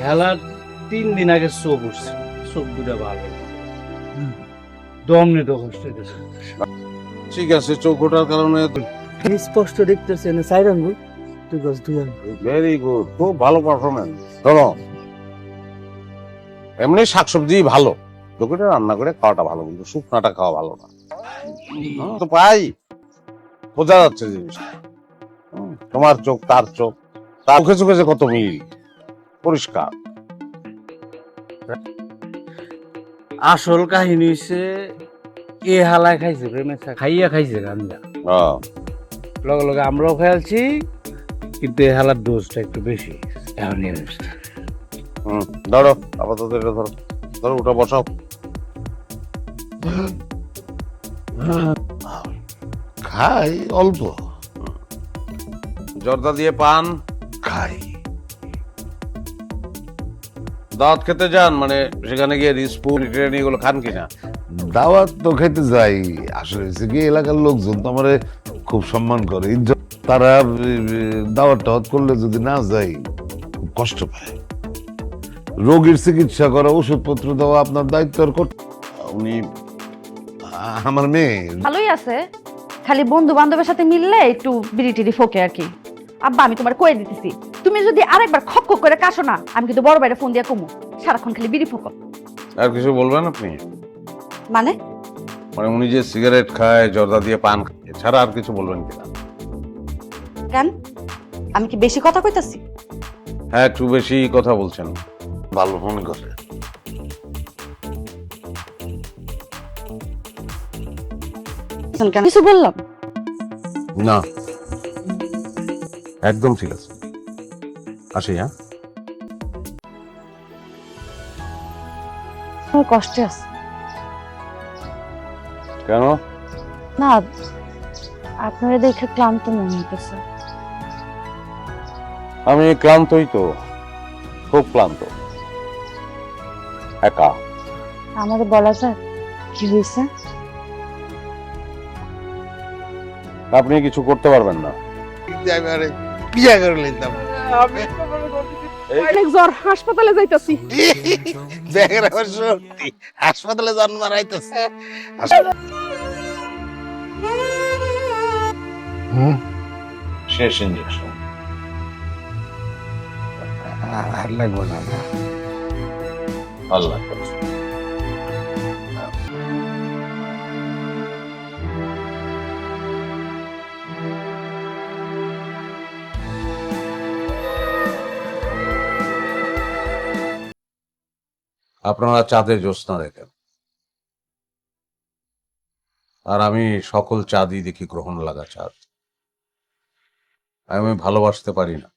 হেলার 3 দিন আগে চোখ উঠছে, চোখ দুটা ভালো দম নিতে কষ্ট হইতেছে। ঠিক আছে, চোখ ওঠার কারণে। স্পষ্ট দেখতেছে না 4 আঙ্গুল, 2 গজ 2 আঙ্গুল। ভেরি গুড, খুব ভালো পারফরমেন্স। শোনো, এমনি শাকসবজি ভালো, লোকেটা রান্না করে খাওয়াটা ভালো, কিন্তু শুকনাটা খাওয়া ভালো না। তো পাই বোঝা যাচ্ছে জিনিসটা। তোমার চোখ তার চোখ, তার চোখে চোখে যে কত মিল, পরিষ্কার। আসল কাহিনী হচ্ছে এ হালায় খাইছে, প্রেমের খাইয়া খাইছে গাঞ্জা, লগে লগে আমরাও খেয়ালছি, কিন্তু এ হালার ডোজটা একটু বেশি। এখন এই অবস্থা। ধরো আপাতত এটা ধরো, ধরো ওটা বসাও। খাই অল্প, জর্দা দিয়ে পান খাই। দাওয়াত খেতে যান, মানে সেখানে গিয়ে স্পুন ট্রেন এগুলো খান কিনা? দাওয়াত তো খেতে যাই, আসলে হচ্ছে কি এলাকার লোকজন তো আমার খুব সম্মান করে, ইজ্জত। তারা দাওয়াত টাওয়াত করলে যদি না যাই খুব কষ্ট পায়। রোগীর চিকিৎসা করা, ওষুধপত্র দেওয়া আপনার দায়িত্ব। আর উনি আমার মেয়ে। ভালোই আছে, খালি বন্ধু বান্ধবের সাথে মিললে একটু বিড়ি টিড়ি ফোকে আর কি। আব্বা আমি তোমার কয়ে দিতেছি, তুমি যদি আরেকবার খক খক করে কাশো না, আমি কিন্তু বড় বাইরে ফোন দিয়ে কমু, সারাক্ষণ খালি বিড়ি ফোকো। আর কিছু বলবেন আপনি? মানে মানে উনি যে সিগারেট খায়, জর্দা দিয়ে পান খায়, এছাড়া আর কিছু বলবেন কিনা? কেন, আমি কি বেশি কথা কইতাছি? হ্যাঁ, একটু বেশি কথা বলছেন। ভালো মনে করে। কিছু বললাম না, একদম ঠিক আছে, আসি। হ্যাঁ, আমার কষ্টে আছে। কেন? না, আপনারা দেখে ক্লান্ত মনে হইতেছে। আমি ক্লান্তই তো, খুব ক্লান্ত, একা। আমাকে বলা যায় কি হয়েছে? আপনি কিছু করতে পারবেন না। বিয়া করে নিতাম। অনেক জ্বর, হাসপাতালে যাইতাছি। দেখেন আমার শক্তি, হাসপাতালে জন্ম হারাইতেছে। শেষ ইঞ্জেকশন। আর লাগবো না। আল্লাহ হাফেজ। আপনারা চাঁদে জ্যোৎস্না দেখেন, আর আমি সকল চাঁদই দেখি গ্রহণ লাগা চাঁদ। আমি ভালোবাসতে পারি না।